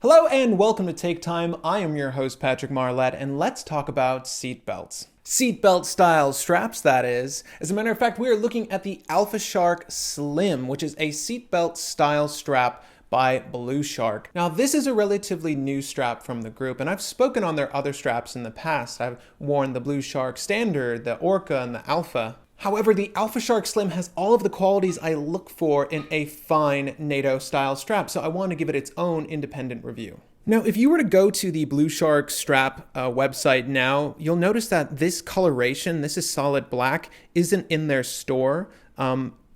Hello and welcome to Take Time. I am your host Patrick Marlette, and let's talk about seatbelts. Seatbelt style straps, that is. As a matter of fact, we are looking at the AlphaShark Slim, which is a seatbelt style strap by BluShark. Now, this is a relatively new strap from the group, and I've spoken on their other straps in the past. I've worn the BluShark Standard, the Orca, and the Alpha. However, the AlphaShark Slim has all of the qualities I look for in a fine NATO-style strap, so I want to give it its own independent review. Now, if you were to go to the BluShark strap website now, you'll notice that this coloration, this is solid black, isn't in their store.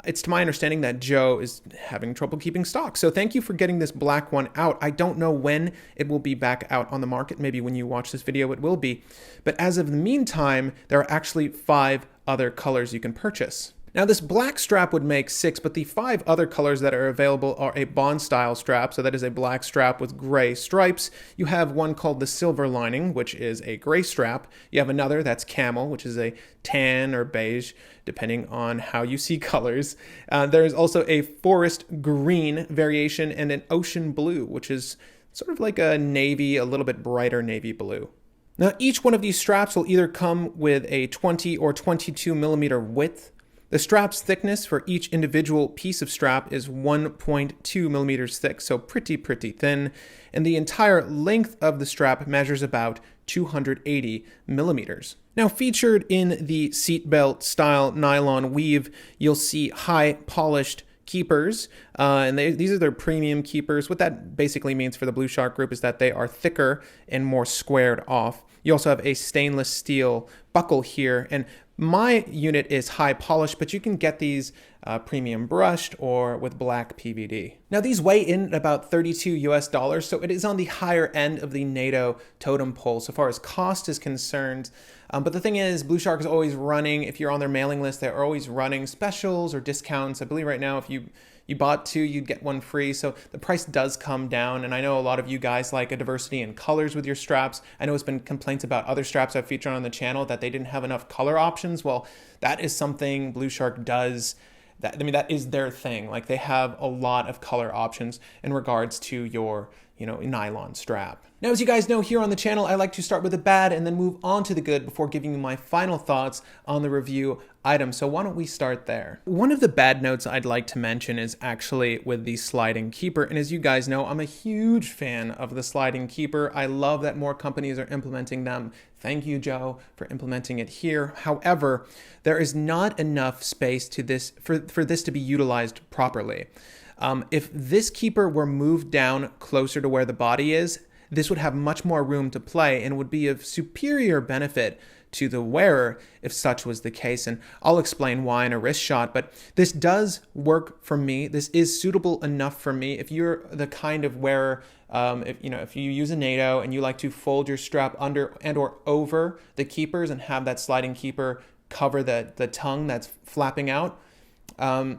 It's to my understanding that Joe is having trouble keeping stock. So thank you for getting this black one out. I don't know when it will be back out on the market. Maybe when you watch this video, it will be. But as of the meantime, there are actually 5 other colors you can purchase. Now, this black strap would make 6, but the 5 other colors that are available are a Bond style strap, so that is a black strap with gray stripes. You have one called the Silver Lining, which is a gray strap. You have another that's Camel, which is a tan or beige, depending on how you see colors. There's also a Forest Green variation and an Ocean Blue, which is sort of like a navy, a little bit brighter navy blue. Now, each one of these straps will either come with a 20 or 22 millimeter width. The strap's thickness for each individual piece of strap is 1.2 millimeters thick, so pretty thin, and the entire length of the strap measures about 280 millimeters. Now, featured in the seatbelt style nylon weave, you'll see high polished keepers, and these are their premium keepers. What that basically means for the BluShark group is that they are thicker and more squared off. You also have a stainless steel buckle here, and my unit is high polished, but you can get these premium brushed or with black PVD. Now, these weigh in at about $32 US, so it is on the higher end of the NATO totem pole so far as cost is concerned. But the thing is, BluShark is always running, if you're on their mailing list, they're always running specials or discounts. I believe right now if you bought 2, you'd get 1 free. So the price does come down. And I know a lot of you guys like a diversity in colors with your straps. I know it's been complaints about other straps I've featured on the channel that they didn't have enough color options. Well, that is something BluShark does. That is their thing. Like, they have a lot of color options in regards to your, nylon strap. Now, as you guys know, here on the channel, I like to start with the bad and then move on to the good before giving you my final thoughts on the review item. So why don't we start there? One of the bad notes I'd like to mention is actually with the sliding keeper. And as you guys know, I'm a huge fan of the sliding keeper. I love that more companies are implementing them. Thank you, Joe, for implementing it here. However, there is not enough space to this for this to be utilized properly. If this keeper were moved down closer to where the body is, this would have much more room to play and would be of superior benefit to the wearer if such was the case. And I'll explain why in a wrist shot, but this does work for me. This is suitable enough for me. If you're the kind of wearer, if you use a NATO and you like to fold your strap under and or over the keepers and have that sliding keeper cover the tongue that's flapping out,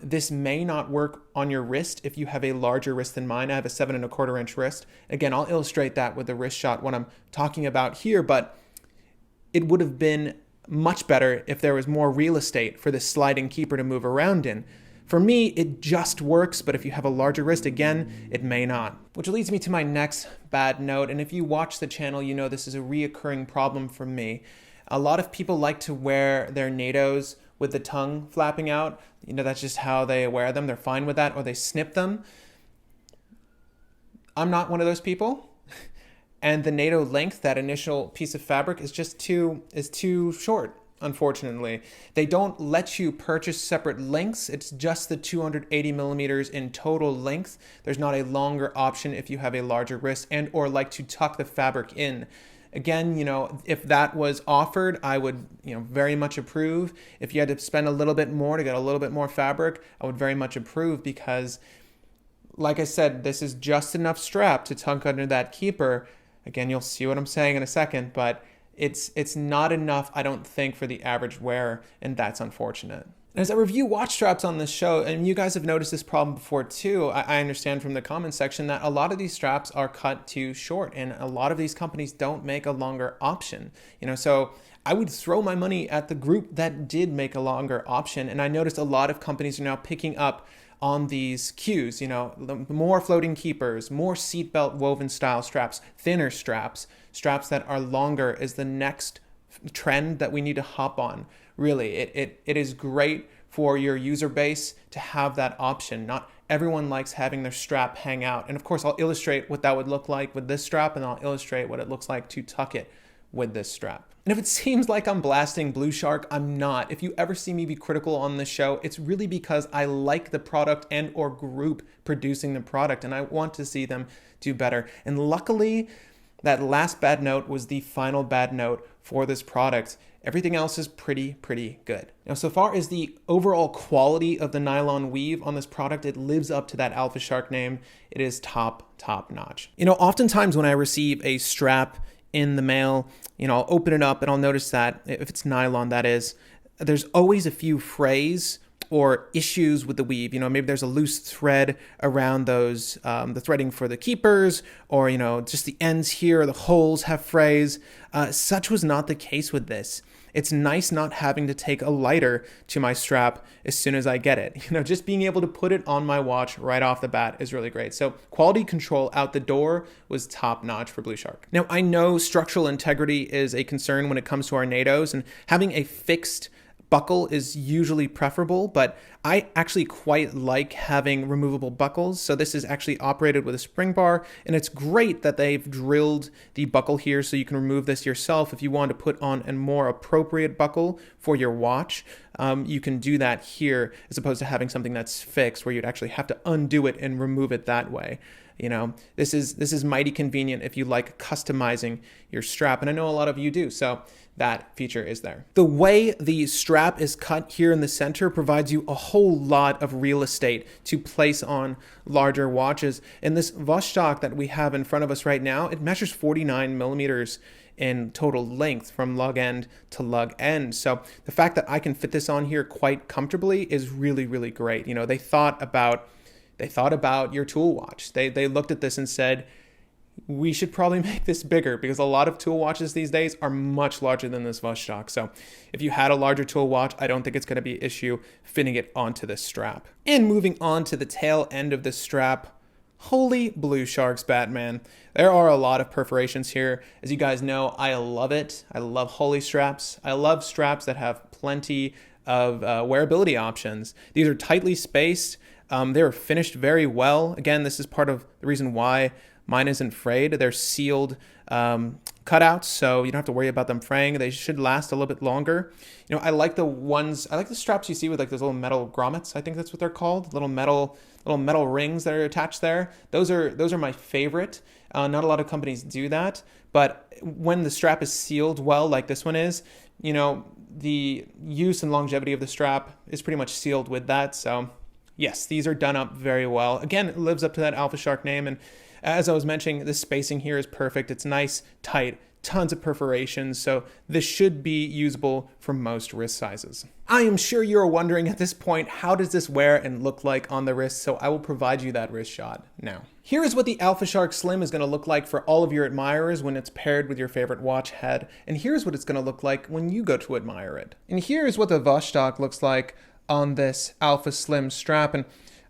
this may not work on your wrist if you have a larger wrist than mine. I have a 7 1/4 inch wrist. Again, I'll illustrate that with the wrist shot what I'm talking about here, but it would have been much better if there was more real estate for this sliding keeper to move around in. For me, it just works, but if you have a larger wrist, again, it may not. Which leads me to my next bad note, and if you watch the channel, you know this is a reoccurring problem for me. A lot of people like to wear their NATOs with the tongue flapping out. That's just how they wear them. They're fine with that, or they snip them. I'm not one of those people. And the NATO length, that initial piece of fabric, is too short, unfortunately. They don't let you purchase separate lengths. It's just the 280 millimeters in total length. There's not a longer option if you have a larger wrist and or like to tuck the fabric in. Again, if that was offered, I would, very much approve. If you had to spend a little bit more to get a little bit more fabric, I would very much approve because, like I said, this is just enough strap to tuck under that keeper. Again, you'll see what I'm saying in a second, but it's not enough, I don't think, for the average wearer, and that's unfortunate. As I review watch straps on this show, and you guys have noticed this problem before too, I understand from the comments section that a lot of these straps are cut too short, and a lot of these companies don't make a longer option. So I would throw my money at the group that did make a longer option, and I noticed a lot of companies are now picking up on these cues, more floating keepers, more seatbelt woven style straps, thinner straps, straps that are longer is the next trend that we need to hop on. Really, it is great for your user base to have that option. Not everyone likes having their strap hang out. And of course, I'll illustrate what that would look like with this strap, and I'll illustrate what it looks like to tuck it with this strap. And if it seems like I'm blasting BluShark, I'm not. If you ever see me be critical on this show, it's really because I like the product and or group producing the product, and I want to see them do better. And luckily, that last bad note was the final bad note for this product. Everything else is pretty good. Now, so far as the overall quality of the nylon weave on this product, it lives up to that AlphaShark name. It is top notch. Oftentimes when I receive a strap in the mail, I'll open it up and I'll notice that if it's nylon, that is, there's always a few frays or issues with the weave. Maybe there's a loose thread around those, the threading for the keepers, or, just the ends here, the holes have frays. Such was not the case with this. It's nice not having to take a lighter to my strap as soon as I get it. Just being able to put it on my watch right off the bat is really great. So quality control out the door was top notch for BluShark. Now, I know structural integrity is a concern when it comes to our NATOs, and having a fixed buckle is usually preferable, but I actually quite like having removable buckles. So this is actually operated with a spring bar, and it's great that they've drilled the buckle here so you can remove this yourself. If you want to put on a more appropriate buckle for your watch, you can do that here as opposed to having something that's fixed where you'd actually have to undo it and remove it that way. This is mighty convenient if you like customizing your strap, and I know a lot of you do, so that feature is there. The way the strap is cut here in the center provides you a whole lot of real estate to place on larger watches. And this Vostok that we have in front of us right now, it measures 49 millimeters in total length from lug end to lug end. So the fact that I can fit this on here quite comfortably is really great. They thought about your tool watch. They looked at this and said, we should probably make this bigger, because a lot of tool watches these days are much larger than this Vostok. So if you had a larger tool watch, I don't think it's going to be an issue fitting it onto this strap. And moving on to the tail end of the strap, holy BluShark's Batman. There are a lot of perforations here. As you guys know, I love it. I love holy straps. I love straps that have plenty of wearability options. These are tightly spaced. They're finished very well. Again, this is part of the reason why mine isn't frayed. They're sealed cutouts, so you don't have to worry about them fraying. They should last a little bit longer. I like the straps you see with like those little metal grommets. I think that's what they're called. Little metal rings that are attached there. Those are my favorite. Not a lot of companies do that, but when the strap is sealed well, like this one is, the use and longevity of the strap is pretty much sealed with that. So yes, these are done up very well. Again, it lives up to that AlphaShark name, and as I was mentioning, the spacing here is perfect. It's nice, tight, tons of perforations, so this should be usable for most wrist sizes. I am sure you're wondering at this point, how does this wear and look like on the wrist? So I will provide you that wrist shot now. Here is what the AlphaShark Slim is going to look like for all of your admirers when it's paired with your favorite watch head, and here's what it's going to look like when you go to admire it. And here's what the Vostok looks like on this Alpha Slim strap, and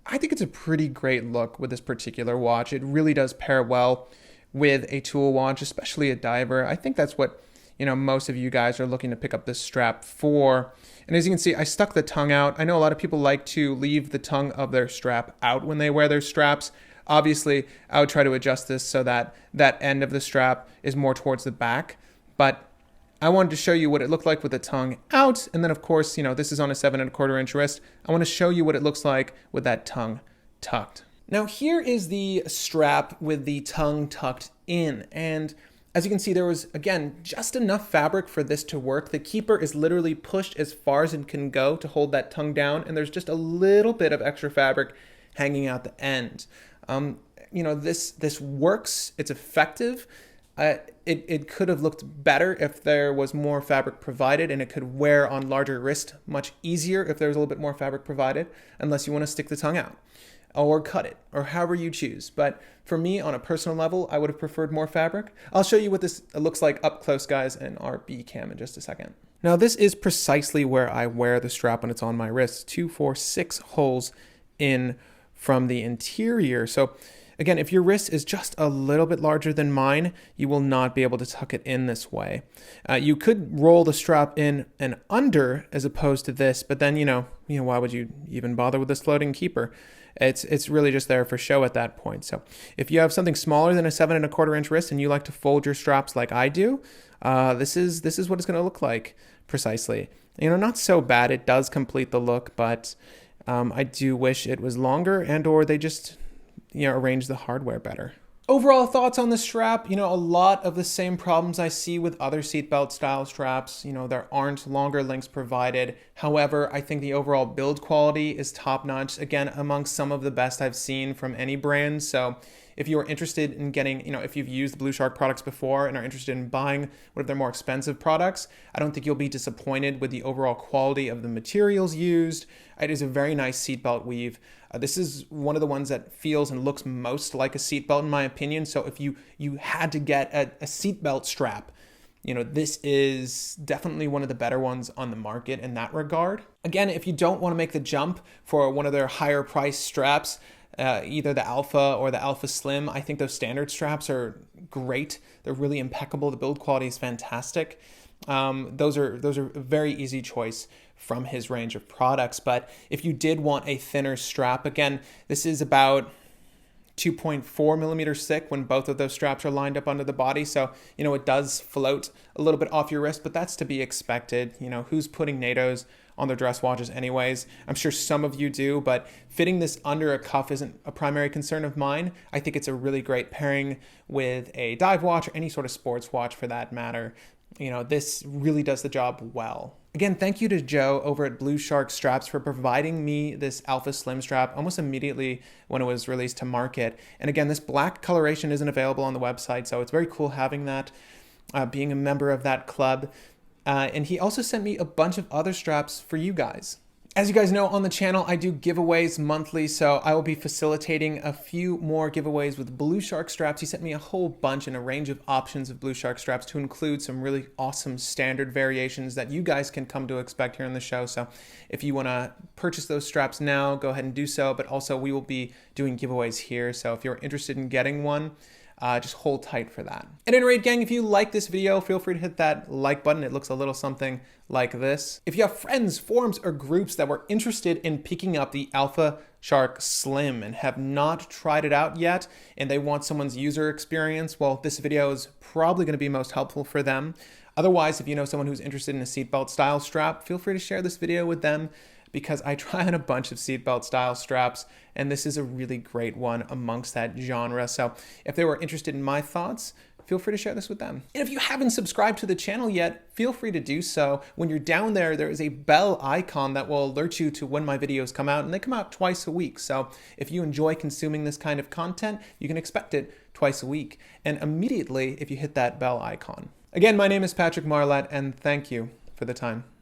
I think it's a pretty great look with this particular watch. It really does pair well with a tool watch, especially a diver. I think that's what, most of you guys are looking to pick up this strap for. And as you can see, I stuck the tongue out. I know a lot of people like to leave the tongue of their strap out when they wear their straps. Obviously, I would try to adjust this so that that end of the strap is more towards the back, but I wanted to show you what it looked like with the tongue out. And then of course, this is on a 7¼ inch wrist. I want to show you what it looks like with that tongue tucked. Now here is the strap with the tongue tucked in. And as you can see, there was, again, just enough fabric for this to work. The keeper is literally pushed as far as it can go to hold that tongue down. And there's just a little bit of extra fabric hanging out the end. This works, it's effective. It could have looked better if there was more fabric provided, and it could wear on larger wrist much easier if there was a little bit more fabric provided, unless you want to stick the tongue out or cut it, or however you choose. But for me, on a personal level, I would have preferred more fabric. I'll show you what this looks like up close, guys, in our B cam in just a second. Now this is precisely where I wear the strap when it's on my wrist. 2, 4, 6 holes in from the interior. So again, if your wrist is just a little bit larger than mine, you will not be able to tuck it in this way. You could roll the strap in and under as opposed to this, but then, why would you even bother with this floating keeper? It's really just there for show at that point. So if you have something smaller than a 7¼ inch wrist and you like to fold your straps like I do, this is what it's going to look like precisely. Not so bad. It does complete the look, but I do wish it was longer or they just arrange the hardware better. Overall thoughts on the strap, a lot of the same problems I see with other seatbelt style straps. There aren't longer links provided. However, I think the overall build quality is top notch. Again, amongst some of the best I've seen from any brand. So if you're interested in getting, if you've used BluShark products before and are interested in buying one of their more expensive products, I don't think you'll be disappointed with the overall quality of the materials used. It is a very nice seatbelt weave. This is one of the ones that feels and looks most like a seatbelt in my opinion. So if you had to get a seatbelt strap, this is definitely one of the better ones on the market in that regard. Again, if you don't want to make the jump for one of their higher price straps, either the Alpha or the Alpha Slim, I think those standard straps are great. They're really impeccable. The build quality is fantastic. Those are a very easy choice from his range of products. But if you did want a thinner strap, again, this is about 2.4 millimeters thick when both of those straps are lined up under the body. So, it does float a little bit off your wrist, but that's to be expected. Who's putting NATOs on their dress watches anyways? I'm sure some of you do, but fitting this under a cuff isn't a primary concern of mine. I think it's a really great pairing with a dive watch or any sort of sports watch for that matter. This really does the job well. Again, thank you to Joe over at BluShark Straps for providing me this Alpha Slim strap almost immediately when it was released to market. And again, this black coloration isn't available on the website, so it's very cool having that, being a member of that club. And he also sent me a bunch of other straps for you guys. As you guys know, on the channel, I do giveaways monthly, so I will be facilitating a few more giveaways with BluShark straps. He sent me a whole bunch and a range of options of BluShark straps to include some really awesome standard variations that you guys can come to expect here on the show. So if you want to purchase those straps now, go ahead and do so, but also we will be doing giveaways here. So if you're interested in getting one, just hold tight for that. At any rate, gang, if you like this video, feel free to hit that like button. It looks a little something like this. If you have friends, forums, or groups that were interested in picking up the AlphaShark Slim and have not tried it out yet, and they want someone's user experience, well, this video is probably going to be most helpful for them. Otherwise, if you know someone who's interested in a seatbelt style strap, feel free to share this video with them, because I try on a bunch of seatbelt style straps, and this is a really great one amongst that genre. So if they were interested in my thoughts, feel free to share this with them. And if you haven't subscribed to the channel yet, feel free to do so. When you're down there, there is a bell icon that will alert you to when my videos come out, and they come out twice a week. So if you enjoy consuming this kind of content, you can expect it twice a week, and immediately if you hit that bell icon. Again, my name is Patrick Marlatt, and thank you for the time.